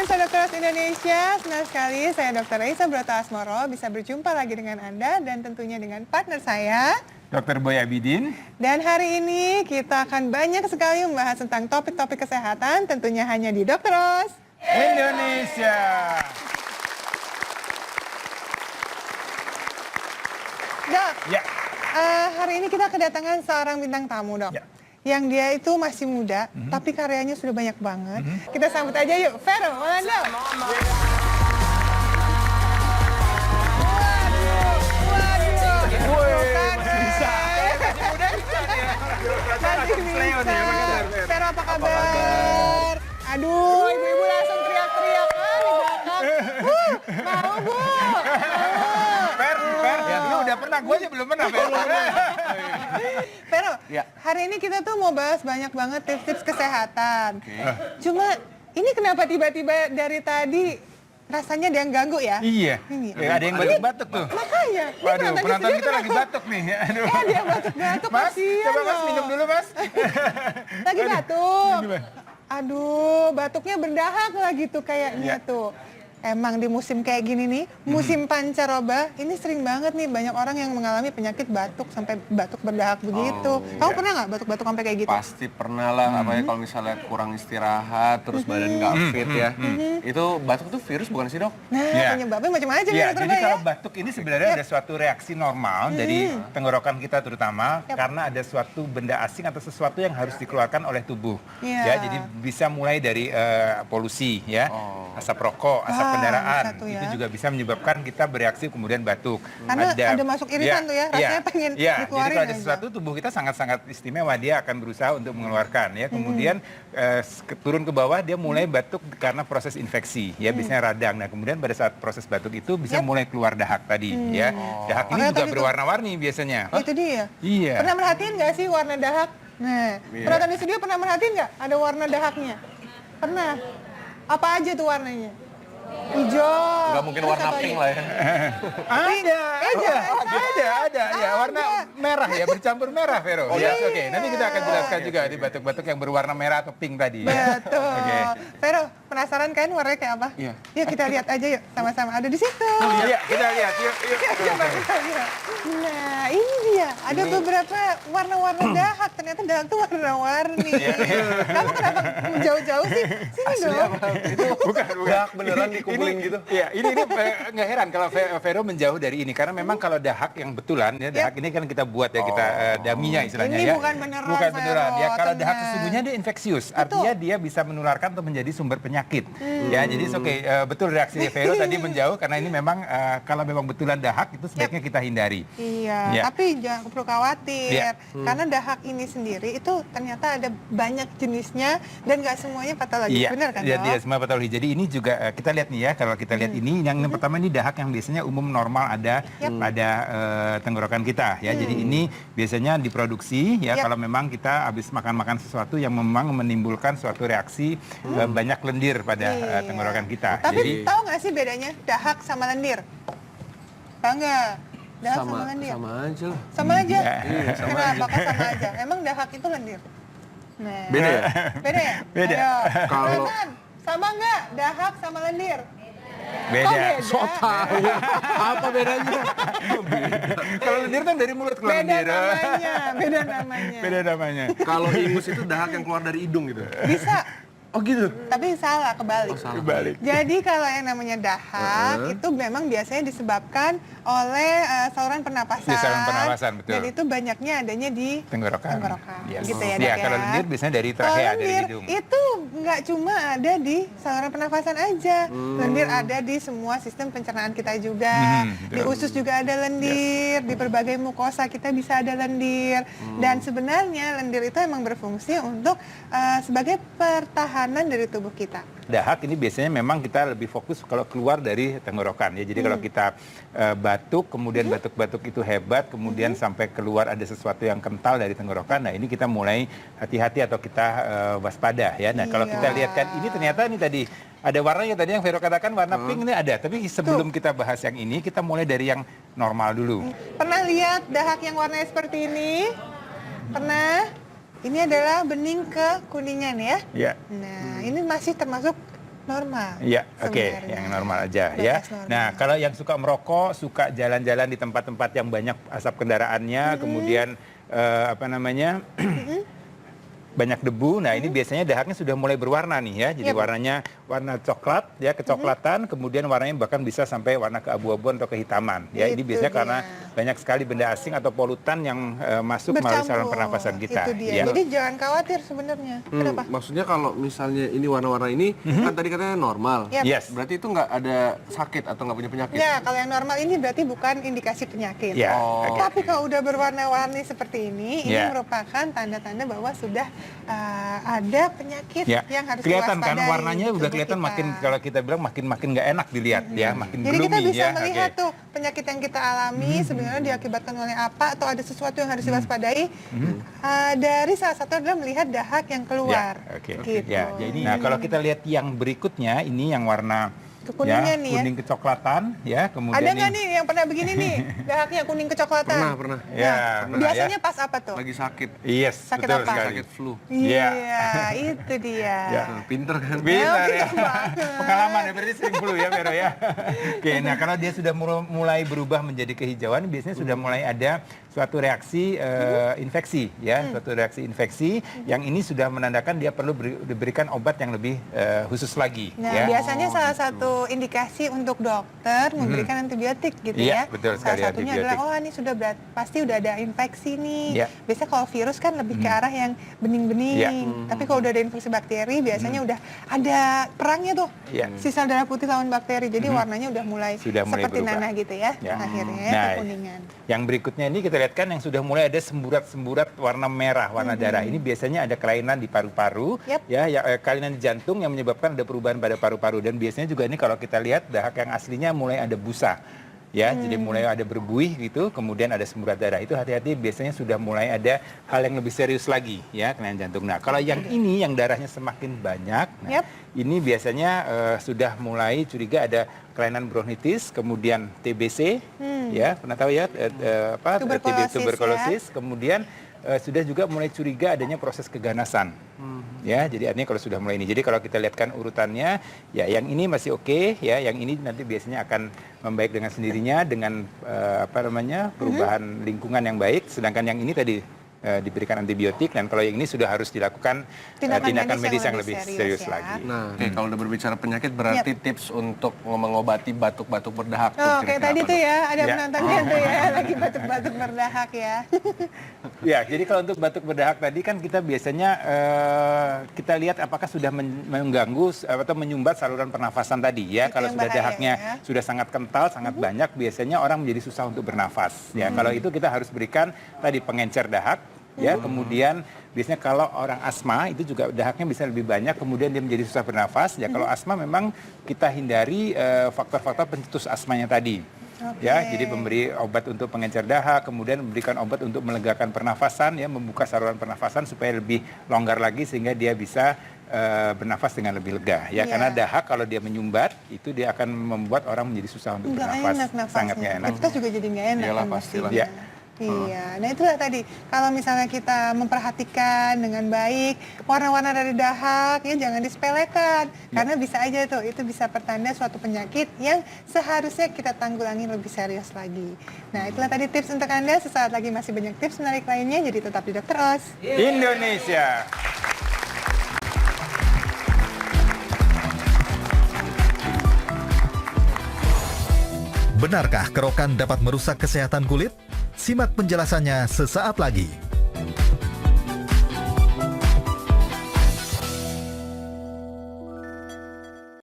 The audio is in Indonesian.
Pemirsa Dokter Indonesia, senang sekali saya Dr. Raisa Broto Asmoro bisa berjumpa lagi dengan Anda dan tentunya dengan partner saya, Dr. Boy Abidin. Dan hari ini kita akan banyak sekali membahas tentang topik-topik kesehatan, tentunya hanya di Dokter Indonesia. Dok, Ya. Hari ini kita kedatangan seorang bintang tamu, Dok. Ya. Yang dia itu masih muda, tapi karyanya sudah banyak banget. Kita sambut aja yuk, Vero Walanda. Vero, apa kabar? Aduh, ibu-ibu langsung teriak-teriak di belakang. Mau, Bu. Fer, ya, lu udah pernah, gue aja belum pernah, Fer. Vero, Ya. hari ini kita tuh mau bahas banyak banget tips-tips kesehatan. Cuma ini kenapa tiba-tiba dari tadi rasanya ada yang ganggu ya? Iya. Ini. Ada yang batuk-batuk tuh. Makanya. ini Waduh, di penonton sini kita lagi kenapa? batuk nih. Aduh. Ada yang batuk-batuk, Mas, kasihan coba Mas loh. minum dulu, Mas. Lagi batuk. Gimana? Aduh, batuknya berdahak lagi tuh kayaknya Iya. tuh. Emang di musim kayak gini nih, musim pancaroba, ini sering banget nih banyak orang yang mengalami penyakit batuk sampai batuk berdahak begitu. Kamu pernah nggak batuk-batuk sampai kayak gitu? Pasti pernah lah, apalagi kalau misalnya kurang istirahat, terus badan nggak fit ya. Itu batuk tuh virus bukan sih, Dok? Nah, Ya. penyebabnya macam-macam Ya, ya, jadi Dokter kalau ya. batuk ini sebenarnya ada suatu reaksi normal dari tenggorokan kita terutama karena ada suatu benda asing atau sesuatu yang harus dikeluarkan oleh tubuh. Iya. Ya, jadi bisa mulai dari polusi ya, asap rokok, asap Wah, kendaraan. bisa tuh ya. Itu juga bisa menyebabkan kita bereaksi kemudian batuk. Karena ada masuk iritan tuh ya, rasanya pengen jadi dikeluarin kalau ada aja. sesuatu tubuh kita sangat-sangat istimewa, dia akan berusaha untuk mengeluarkan ya. Kemudian turun ke bawah dia mulai batuk karena proses infeksi ya, biasanya radang. Nah, kemudian pada saat proses batuk itu bisa mulai keluar dahak tadi ya. Dahak ini Makanya juga tadi tuh- berwarna-warni biasanya. Itu dia. Iya. Pernah merhatiin nggak sih warna dahak? Nah, penonton di studio pernah merhatiin nggak ada warna dahaknya? Pernah. Apa aja tuh warnanya? Hijau. Nggak mungkin Terus warna apa pink lagi? lah ya. Ada ya, warna merah ya, bercampur merah, Vero. Ya, oke. Nanti kita akan jelaskan juga di batuk-batuk yang berwarna merah atau pink tadi. Ya. Betul. Oke. Vero, penasaran kan warnanya kayak apa? Iya. Yuk kita lihat aja yuk, sama-sama. Ada di situ. Iya, kita lihat. Yuk. Coba kita lihat. Nah, ini dia. Ada beberapa warna-warna dahak. Ternyata dahak tuh warna-warni. Kamu kenapa jauh-jauh sih? Sini dong. Bukan. Dahak beneran dikumpulin gitu. Iya, ini nggak heran kalau Vero menjauh dari ini karena memang kalau dahak yang betulan ya, dahak ini kan kita buat ya, kita daminya istilahnya Ini ya. bukan beneran, Bukan beneran. Vero, Ya, kalau dahak tenang. sesungguhnya dia infeksius, artinya dia bisa menularkan atau menjadi sumber penyakit. Ya, jadi oke, betul reaksi Vero tadi menjauh karena ini memang kalau memang betulan dahak itu sebaiknya kita hindari. Iya, Ya. tapi jangan perlu khawatir. Iya. Karena dahak ini sendiri itu ternyata ada banyak jenisnya dan nggak semuanya patologis. Iya, Benar kan, ya, Dok? dia semua patologi. Jadi ini juga kita lihat nih ya, kalau kita lihat ini yang pertama ini dahak yang biasanya umum normal ada pada tenggorokan kita ya. Jadi ini biasanya diproduksi ya kalau memang kita habis makan-makan sesuatu yang memang menimbulkan suatu reaksi banyak lendir pada Iya. tenggorokan kita. Tapi Jadi tahu nggak sih bedanya dahak sama lendir? Tahu nggak? Dahak sama lendir. Sama aja lah. Sama aja. Iya, Kenapa? Kok sama aja? Emang dahak itu lendir? Nah. Beda ya? Beda ya? Beda. Ayo. Kalau- Teman, sama nggak dahak sama lendir? beda. beda? So tahu. Apa bedanya? Kalau lendir kan dari mulut keluar Beda lendir. namanya, beda namanya. Beda namanya. Kalau ingus itu dahak yang keluar dari hidung gitu. Bisa, Oh gitu. tapi salah, kebalik. Kebalik. Jadi kalau yang namanya dahak itu memang biasanya disebabkan oleh saluran pernapasan. Di saluran pernapasan, betul. Dan itu banyaknya adanya di Tenggorokan. tenggorokan. Yes. Gitu ya, Iya, Dok, ya. kalau lendir biasanya dari Kalau trachea, dari lendir hidung. itu nggak cuma ada di saluran pernapasan aja. Lendir ada di semua sistem pencernaan kita juga. Di betul. usus juga ada lendir. Di berbagai mukosa kita bisa ada lendir. Dan sebenarnya lendir itu emang berfungsi untuk sebagai pertahanan dari tubuh kita. Dahak ini biasanya memang kita lebih fokus kalau keluar dari tenggorokan ya. Jadi kalau kita batuk, kemudian batuk-batuk itu hebat, kemudian sampai keluar ada sesuatu yang kental dari tenggorokan, nah ini kita mulai hati-hati atau kita waspada ya. Nah kalau kita lihat kan ini ternyata ini tadi ada warnanya tadi yang Vero katakan warna pink ini ada. Tapi sebelum kita bahas yang ini, kita mulai dari yang normal dulu. Pernah lihat dahak yang warnanya seperti ini? Pernah? Ini adalah bening kekuningan ya. Ya. Nah, ini masih termasuk normal. Iya, oke, sebenarnya. yang normal aja ya. Batas normal. Nah, kalau yang suka merokok, suka jalan-jalan di tempat-tempat yang banyak asap kendaraannya, kemudian apa namanya? banyak debu. Nah, ini biasanya dahaknya sudah mulai berwarna nih ya. Jadi Yep. warnanya warna coklat ya, kecoklatan, kemudian warnanya bahkan bisa sampai warna keabu-abuan atau kehitaman. Ya, ini Itu biasanya dia. karena banyak sekali benda asing atau polutan yang masuk melalui saluran pernapasan kita. Itu dia. Ya. Jadi jangan khawatir sebenarnya. Kenapa? Maksudnya kalau misalnya ini warna-warna ini kan tadi katanya normal. Yep. Yes. Berarti itu nggak ada sakit atau nggak punya penyakit? Ya, kalau yang normal ini berarti bukan indikasi penyakit. Ya, Oh. oke. Tapi kalau udah berwarna-warni seperti ini Ya. merupakan tanda-tanda bahwa sudah ada penyakit Ya, yang harus kelihatan kan diwaspadai warnanya di udah tubuh kelihatan kita. makin, kalau kita bilang makin nggak enak dilihat ya, makin Jadi kita gloomy bisa ya. melihat Oke. tuh penyakit yang kita alami sebenarnya diakibatkan oleh apa atau ada sesuatu yang harus diwaspadai. Dari salah satu adalah melihat dahak yang keluar. Ya, oke. Gitu. Ya, jadi nah kalau kita lihat yang berikutnya ini yang warna Kekuningan nih ya. kuning kecoklatan ya, kemudian Ada nggak ini- nih yang pernah begini nih dahaknya kuning kecoklatan? Pernah. Ya, Nah, biasanya pas apa tuh? Lagi sakit. Yes, Sakit betul apa? sekali. Sakit flu. Iya, Iya. itu dia. Ya. Nah, pinter kan? Pintar ya. pintar banget. Pengalaman ya, berarti sering flu ya Vero ya. Oke, nah kalau dia sudah mulai berubah menjadi kehijauan, biasanya sudah mulai ada suatu reaksi infeksi ya, suatu reaksi infeksi yang ini sudah menandakan dia perlu diberikan obat yang lebih khusus lagi Nah, ya. biasanya salah satu indikasi untuk dokter memberikan antibiotik gitu Iya, ya. betul Salah sekali, satunya antibiotik. adalah, oh ini sudah pasti udah ada infeksi nih. Iya. Biasanya kalau virus kan lebih ke arah yang bening-bening. Iya. Tapi kalau udah ada infeksi bakteri, biasanya udah ada perangnya tuh. Iya. Si sel darah putih lawan bakteri. Jadi warnanya udah mulai Sudah mulai seperti berubah. nanah gitu ya. Ya. Akhirnya Nah, kekuningan. yang berikutnya ini kita lihat kan yang sudah mulai ada semburat-semburat warna merah, warna darah. Ini biasanya ada kelainan di paru-paru, Yep. ya, kelainan di jantung yang menyebabkan ada perubahan pada paru-paru. Dan biasanya juga ini kalau kita lihat dahak yang aslinya mulai ada busa. Ya, jadi mulai ada berbuih gitu, kemudian ada semburat darah. Itu hati-hati, biasanya sudah mulai ada hal yang lebih serius lagi, ya, kelainan jantung. Nah, kalau yang ini yang darahnya semakin banyak, nah, Yep. ini biasanya sudah mulai curiga ada kelainan bronkitis, kemudian TBC, ya, pernah tahu ya, Tuberkulosis, tuberkulosis, kemudian sudah juga mulai curiga adanya proses keganasan. Ya, jadi artinya kalau sudah mulai ini. Jadi kalau kita lihatkan urutannya, ya yang ini masih oke, ya, yang ini nanti biasanya akan membaik dengan sendirinya dengan perubahan lingkungan yang baik, sedangkan yang ini tadi diberikan antibiotik, dan kalau yang ini sudah harus dilakukan tindakan medis yang lebih serius ya. lagi. Nah, oke, kalau udah berbicara penyakit berarti tips untuk mengobati batuk-batuk berdahak tuh Oh, kayak kira-kira tadi apa, tuh Dok? ya, ada Ya. penontonnya tuh ya, lagi batuk-batuk berdahak ya. Ya, jadi kalau untuk batuk berdahak tadi kan kita biasanya kita lihat apakah sudah mengganggu atau menyumbat saluran pernafasan tadi ya. Itu Kalau yang sudah bahaya, dahaknya ya. sudah sangat kental, sangat banyak, biasanya orang menjadi susah untuk bernafas. Ya, kalau itu kita harus berikan tadi pengencer dahak. Ya, kemudian biasanya kalau orang asma itu juga dahaknya bisa lebih banyak, kemudian dia menjadi susah bernafas. Ya, kalau asma memang kita hindari faktor-faktor pencetus asmanya tadi. Ya, jadi memberi obat untuk pengencer dahak, kemudian memberikan obat untuk melegakan pernafasan, ya, membuka saluran pernafasan supaya lebih longgar lagi sehingga dia bisa bernafas dengan lebih lega. Ya, Iya. karena dahak kalau dia menyumbat itu dia akan membuat orang menjadi susah untuk Nggak bernafas. enak nafasnya. Sangat nggak enak. Kita juga jadi nggak enak Iyalah, kan pastilah. pastinya. Ya. Iya, nah itulah tadi. Kalau misalnya kita memperhatikan dengan baik warna-warna dari dahak, ya jangan disepelekan. Karena bisa aja tuh, itu bisa pertanda suatu penyakit yang seharusnya kita tanggulangi lebih serius lagi. Nah itulah tadi tips untuk Anda. Sesaat lagi masih banyak tips menarik lainnya, jadi tetap di Dr. Oz. Indonesia. Benarkah kerokan dapat merusak kesehatan kulit? Simak penjelasannya sesaat lagi.